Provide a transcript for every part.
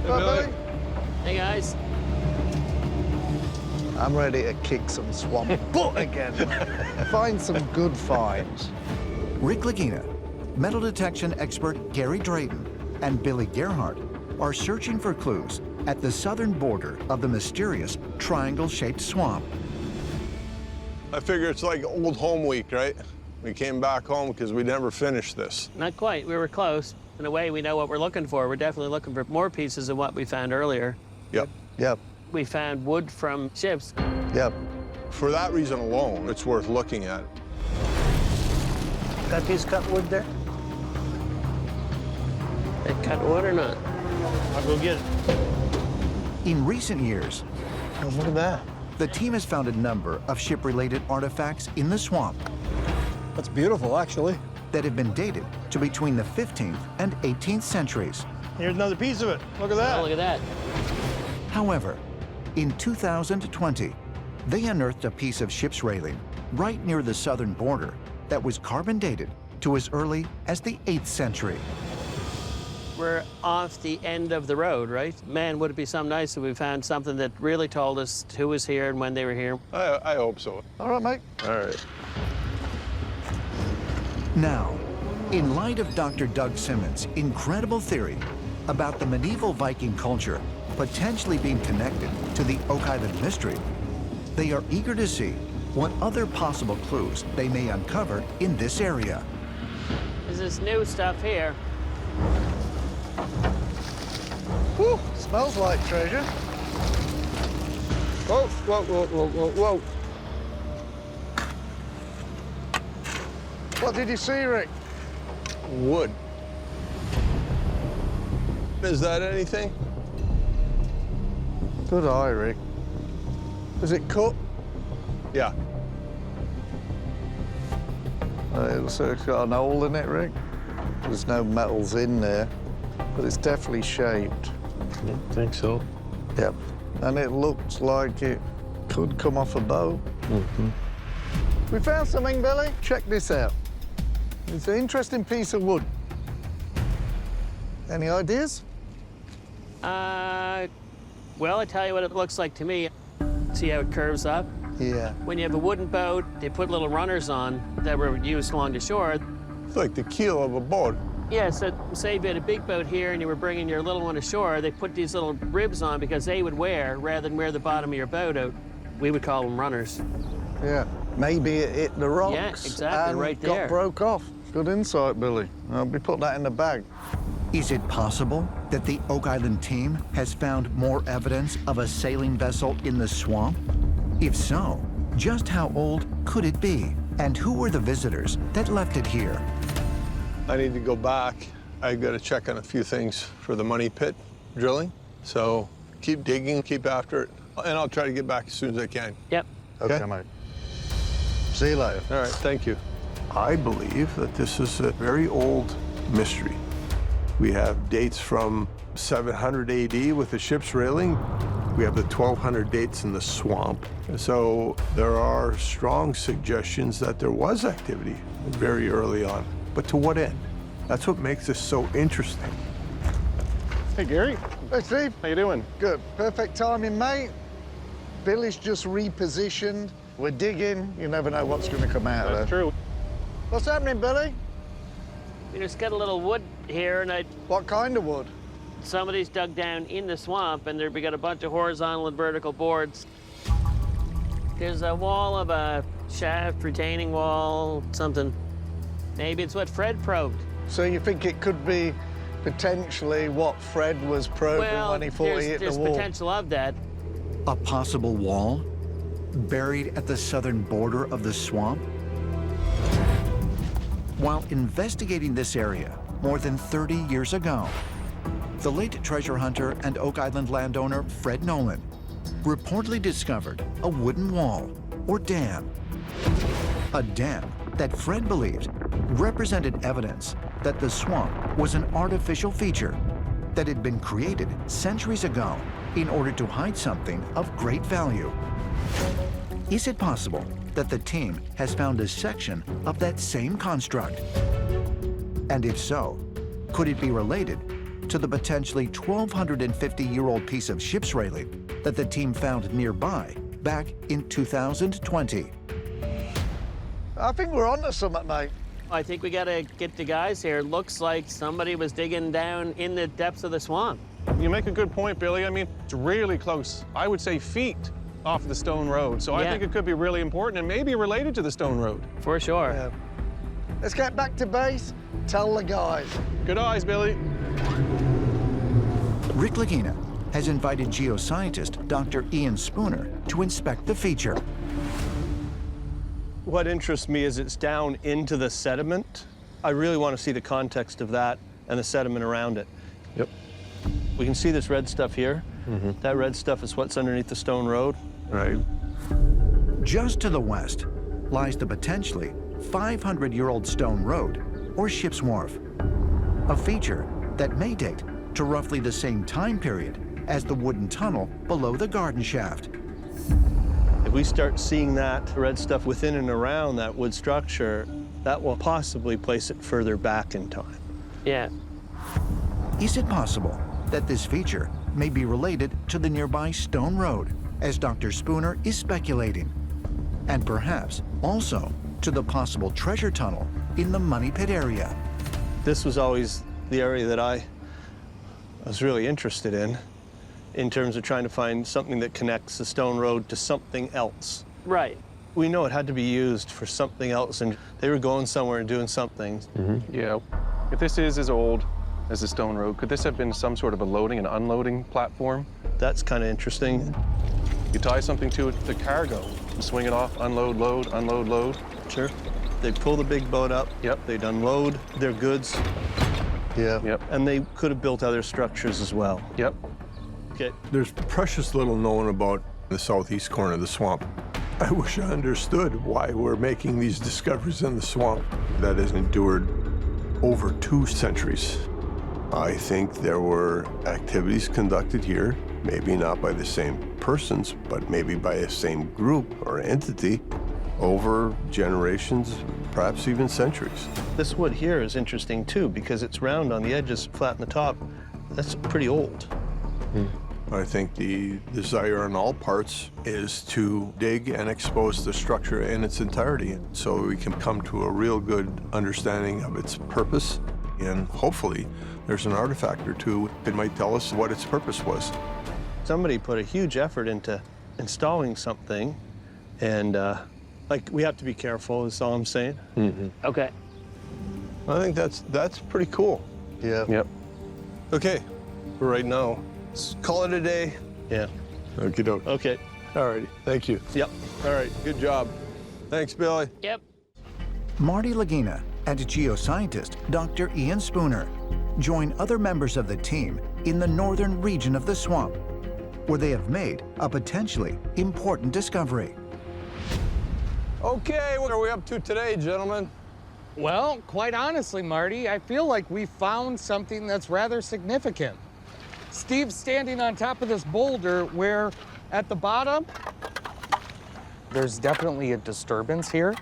Billy. Hey, guys. I'm ready to kick some swamp butt again. Find some good finds. Rick Lagina, metal detection expert Gary Drayton, and Billy Gerhardt are searching for clues at the southern border of the mysterious triangle-shaped swamp. I figure it's like old home week, right? We came back home because we never finished this. Not quite. We were close. In a way, we know what we're looking for. We're definitely looking for more pieces of what we found earlier. Yep. Yep, We found wood from ships. yep. For that reason alone, it's worth looking at. That piece of cut wood there? They cut wood or not? I'll go get it. In recent years, Oh, look at that. the team has found a number of ship-related artifacts in the swamp That's beautiful, actually. that have been dated to between the 15th and 18th centuries. Here's another piece of it. Look at that. Oh, look at that. However, in 2020, they unearthed a piece of ship's railing right near the southern border that was carbon dated to as early as the 8th century. We're off the end of the road, right? Man, would it be so nice if we found something that really told us who was here and when they were here. I hope so. All right, mate. All right. Now, in light of Dr. Doug Simmons' incredible theory about the medieval Viking culture potentially being connected to the Oak Island mystery, they are eager to see what other possible clues they may uncover in this area. There's this new stuff here. Whew, smells like treasure. Whoa, whoa, whoa, whoa, whoa, whoa. What did you see, Rick? Wood. Is that anything? Good eye, Rick. Is it cut? Yeah. It looks like it's got an hole in it, Rick. There's no metals in there, but it's definitely shaped. I think so. Yep. And it looks like it could come off a boat. We found something, Billy. Check this out. It's an interesting piece of wood. Any ideas? Well, I tell you what it looks like to me. See how it curves up? Yeah. When you have a wooden boat, they put little runners on that were used along the shore. It's like the keel of a boat. Yeah, so say you had a big boat here and you were bringing your little one ashore, they put these little ribs on because they would wear rather than wear the bottom of your boat out. We would call them runners. Yeah. Maybe it hit the rocks. Yeah, exactly, and right there. got broke off. Good insight, Billy. I'll be putting that in the bag. Is it possible that the Oak Island team has found more evidence of a sailing vessel in the swamp? If so, just how old could it be? And who were the visitors that left it here? I need to go back. I got to check on a few things for the money pit drilling. So keep digging, keep after it, and I'll try to get back as soon as I can. Yep. Okay. mate. See you later. All right, thank you. I believe that this is a very old mystery. We have dates from 700 AD with the ship's railing. We have the 1200 dates in the swamp. So there are strong suggestions that there was activity very early on. But to what end? That's what makes this so interesting. Hey, Gary. Hey, Steve. How you doing? Good. Perfect timing, mate. Billy's just repositioned. We're digging. You never know what's going to come out of That's there. true. What's happening, Billy? We just got a little wood here, and What kind of wood? somebody's dug down in the swamp, and we got a bunch of horizontal and vertical boards. There's a wall of a shaft, retaining wall, something. Maybe it's what Fred probed. So you think it could be potentially what Fred was probing Well, when he thought he hit there's the wall? potential of that. A possible wall buried at the southern border of the swamp? While investigating this area more than 30 years ago, the late treasure hunter and Oak Island landowner Fred Nolan reportedly discovered a wooden wall or dam. A dam that Fred believed represented evidence that the swamp was an artificial feature that had been created centuries ago in order to hide something of great value. Is it possible that the team has found a section of that same construct? And if so, could it be related to the potentially 1,250-year-old piece of ship's railing that the team found nearby back in 2020. I think we're onto something, mate. I think we gotta get the guys here. It looks like somebody was digging down in the depths of the swamp. You make a good point, Billy. I mean, it's really close. I would say feet off the stone road. So I Yeah. think it could be really important and maybe related to the stone road. For sure. Yeah. Let's get back to base. Tell the guys. Good eyes, Billy. Rick Lagina has invited geoscientist Dr. Ian Spooner to inspect the feature. What interests me is it's down into the sediment. I really want to see the context of that and the sediment around it. Yep. We can see this red stuff here. That red stuff is what's underneath the stone road. Right. Just to the west lies the potentially 500-year-old stone road, or ship's wharf, a feature that may date to roughly the same time period as the wooden tunnel below the garden shaft. If we start seeing that red stuff within and around that wood structure, that will possibly place it further back in time. Yeah. Is it possible that this feature may be related to the nearby stone road, as Dr. Spooner is speculating, and perhaps also to the possible treasure tunnel in the Money Pit area? This was always the area that I was really interested in terms of trying to find something that connects the stone road to something else. Right. We know it had to be used for something else, and they were going somewhere and doing something. Yeah. If this is as old as the stone road, could this have been some sort of a loading and unloading platform? That's kind of interesting. You tie something to it, the cargo, and swing it off, unload, load, unload, load. Sure. They pull the big boat up. Yep. They'd unload their goods, Yeah. Yep. and they could have built other structures as well. Yep. Okay. There's precious little known about the southeast corner of the swamp. I wish I understood why we're making these discoveries in the swamp that has endured over 2 centuries. I think there were activities conducted here, maybe not by the same persons, but maybe by the same group or entity over generations, perhaps even centuries. This wood here is interesting too because it's round on the edges, flat on the top. That's pretty old. I think the desire on all parts is to dig and expose the structure in its entirety so we can come to a real good understanding of its purpose, and hopefully there's an artifact or two that might tell us what its purpose was. Somebody put a huge effort into installing something, and like we have to be careful, is all I'm saying. Okay. I think that's pretty cool. Yeah. Yep. Okay, for right now, let's call it a day. Yeah. Okie doke. Okay. All righty, thank you. Yep. All right, good job. Thanks, Billy. Yep. Marty Lagina and geoscientist Dr. Ian Spooner join other members of the team in the northern region of the swamp, where they have made a potentially important discovery. Okay, what are we up to today, gentlemen? Well, quite honestly, Marty, I feel like we found something that's rather significant. Steve's standing on top of this boulder where, at the bottom, there's definitely a disturbance here.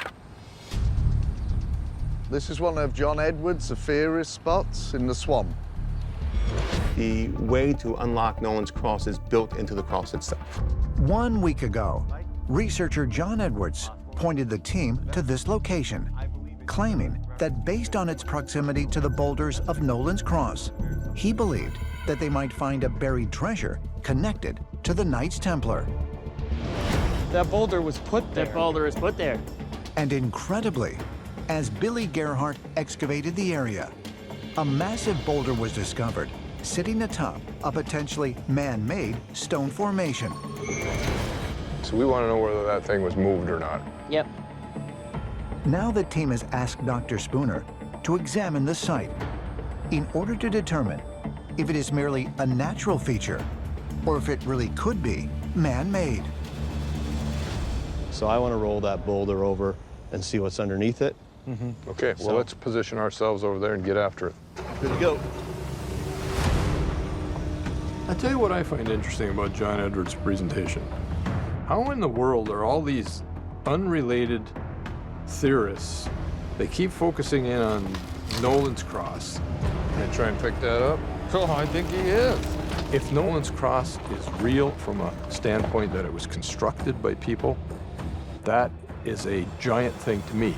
This is one of John Edwards' Zephyrus spots in the swamp. The way to unlock Nolan's Cross is built into the cross itself. 1 week ago, researcher John Edwards pointed the team to this location, claiming that based on its proximity to the boulders of Nolan's Cross, he believed that they might find a buried treasure connected to the Knights Templar. That boulder was put there. That boulder is put there. And incredibly, as Billy Gerhardt excavated the area, a massive boulder was discovered sitting atop a potentially man-made stone formation. So we want to know whether that thing was moved or not. Yep. Now the team has asked Dr. Spooner to examine the site in order to determine if it is merely a natural feature or if it really could be man-made. So I want to roll that boulder over and see what's underneath it. Okay, well, let's position ourselves over there and get after it. Good to go. I tell you what I find interesting about John Edwards' presentation. How in the world are all these unrelated theorists, they keep focusing in on Nolan's Cross. Can I try and pick that up? Oh, I think he is. If Nolan's Cross is real from a standpoint that it was constructed by people, that is a giant thing to me.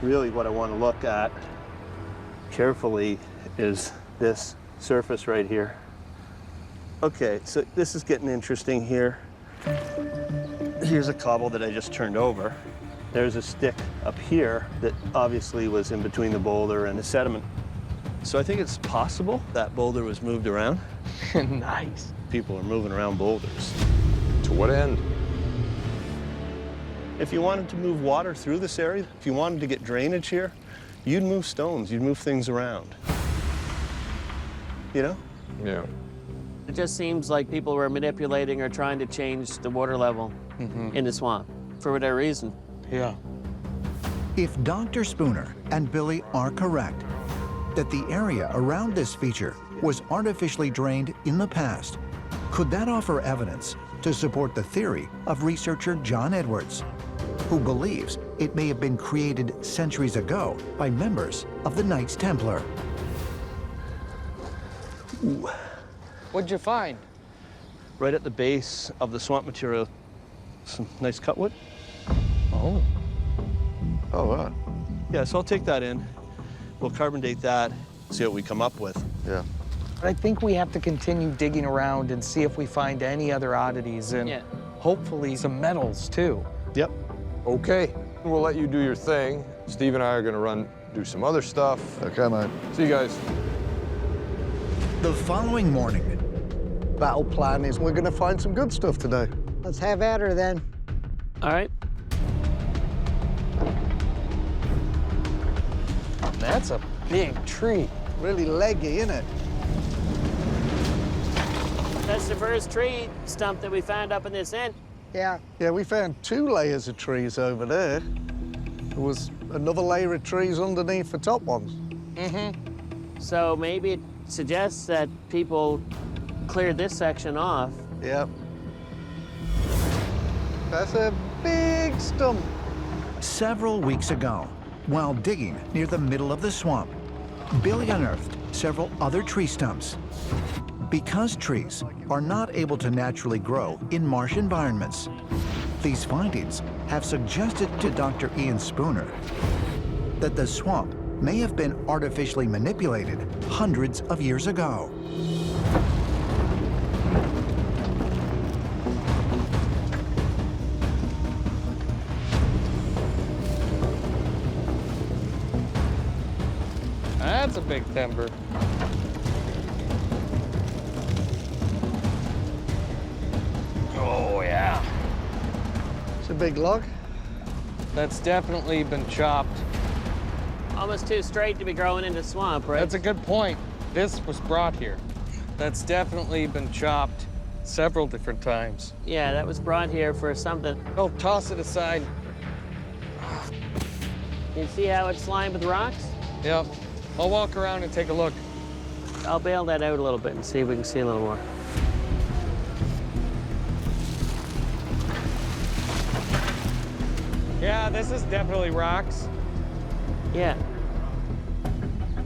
Really what I want to look at carefully is this surface right here. Okay, so this is getting interesting here. Here's a cobble that I just turned over. There's a stick up here that obviously was in between the boulder and the sediment. So I think it's possible that boulder was moved around. Nice. People are moving around boulders. To what end? If you wanted to move water through this area, if you wanted to get drainage here, you'd move stones, you'd move things around. You know? Yeah. It just seems like people were manipulating or trying to change the water level in the swamp for whatever reason. Yeah. If Dr. Spooner and Billy are correct, that the area around this feature was artificially drained in the past, could that offer evidence to support the theory of researcher John Edwards, who believes it may have been created centuries ago by members of the Knights Templar? Ooh. What'd you find? Right at the base of the swamp material, some nice cutwood. Oh. Oh, right. Yeah, so I'll take that in. We'll carbon date that, see what we come up with. Yeah. I think we have to continue digging around and see if we find any other oddities and hopefully some metals too. Yep. Okay, we'll let you do your thing. Steve and I are gonna do some other stuff. Okay, mate. See you guys. The following morning, Battle plan is we're going to find some good stuff today. Let's have at her then. All right. That's a big tree. Really leggy, isn't it? That's the first tree stump that we found up in this end. Yeah. Yeah, we found 2 layers of trees over there. There was another layer of trees underneath the top ones. So maybe it suggests that people cleared this section off. Yep. That's a big stump. several weeks ago, while digging near the middle of the swamp, Billy unearthed several other tree stumps. Because trees are not able to naturally grow in marsh environments, these findings have suggested to Dr. Ian Spooner that the swamp may have been artificially manipulated hundreds of years ago. That's a big timber. Oh, yeah. It's a big log. That's definitely been chopped. Almost too straight to be growing in the swamp, right? That's a good point. This was brought here. That's definitely been chopped several different times. Yeah, that was brought here for something. Oh, toss it aside. You see how it's lined with rocks? Yep. I'll walk around and take a look. I'll bail that out a little bit and see if we can see a little more. Yeah, this is definitely rocks. Yeah.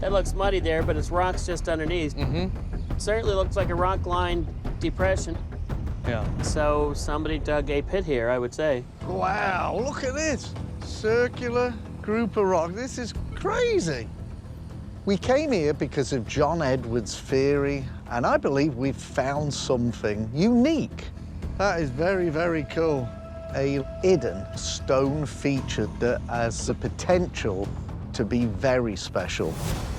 That looks muddy there, but it's rocks just underneath. Mm-hmm. Certainly looks like a rock-lined depression. Yeah. So somebody dug a pit here, I would say. Wow, look at this. Circular group of rock. This is crazy. We came here because of John Edwards' theory, and I believe we've found something unique. That is very, very cool. A hidden stone feature that has the potential to be very special.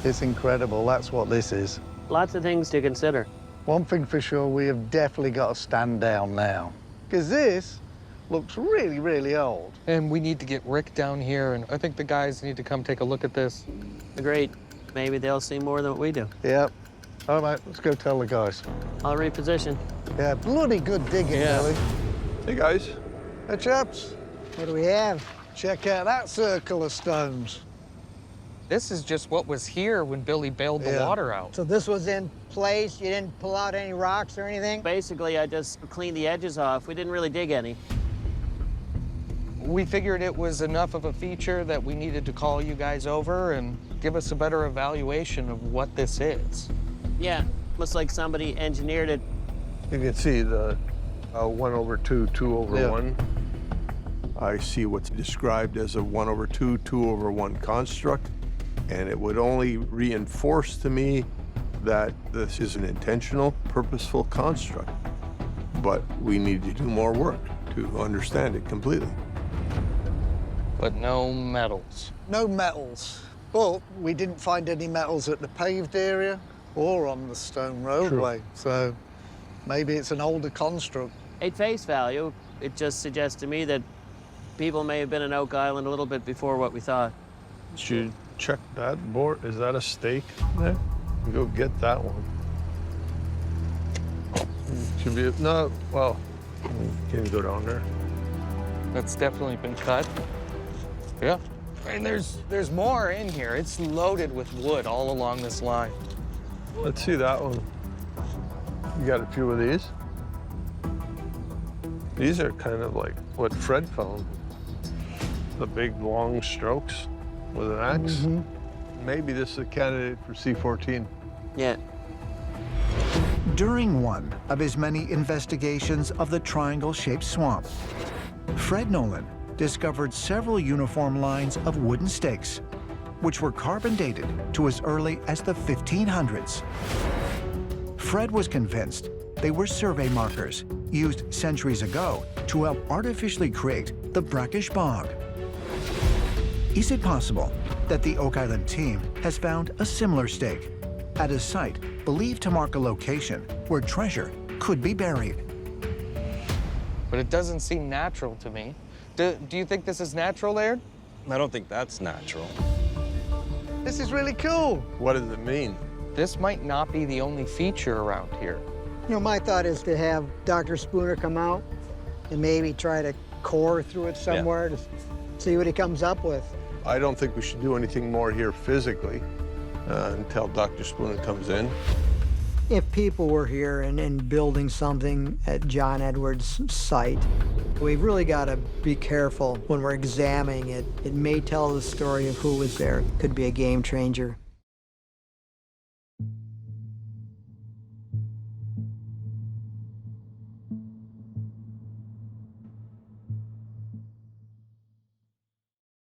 It's incredible, that's what this is. Lots of things to consider. One thing for sure, we have definitely got to stand down now, because this looks really, really old. And we need to get Rick down here, and I think the guys need to come take a look at this. Agreed. Maybe they'll see more than what we do. Yep. All right, let's go tell the guys. I'll reposition. Yeah, bloody good digging, Billy. Hey, guys. Hey, chaps. What do we have? Check out that circle of stones. This is just what was here when Billy bailed the water out. So this was in place? You didn't pull out any rocks or anything? Basically, I just cleaned the edges off. We didn't really dig any. We figured it was enough of a feature that we needed to call you guys over and give us a better evaluation of what this is. Yeah, Looks like somebody engineered it. You can see the 1/2, 2/1. I see what's described as a 1/2, 2/1 construct, and it would only reinforce to me that this is an intentional, purposeful construct. But we need to do more work to understand it completely. But no metals. No metals. Well, we didn't find any metals at the paved area or on the stone roadway. So maybe it's an older construct. At face value, it just suggests to me that people may have been in Oak Island a little bit before what we thought. Should you check that board? Is that a stake there? Go get that one. Should be, no, well, can you go down there? That's definitely been cut. Yeah. And there's more in here. It's loaded with wood all along this line. Let's see that one. You got a few of these? These are kind of like what Fred found. The big, long strokes with an axe. Maybe this is a candidate for C14. Yeah. During one of his many investigations of the triangle-shaped swamp, Fred Nolan discovered several uniform lines of wooden stakes, which were carbon dated to as early as the 1500s. Fred was convinced they were survey markers used centuries ago to help artificially create the brackish bog. Is it possible that the Oak Island team has found a similar stake at a site believed to mark a location where treasure could be buried? But it doesn't seem natural to me. Do you think this is natural, Laird? I don't think that's natural. This is really cool. What does it mean? This might not be the only feature around here. You know, my thought is to have Dr. Spooner come out and maybe try to core through it somewhere to see what he comes up with. I don't think we should do anything more here physically until Dr. Spooner comes in. If people were here and building something at John Edwards' site, we've really got to be careful when we're examining it. It may tell the story of who was there. It could be a game changer.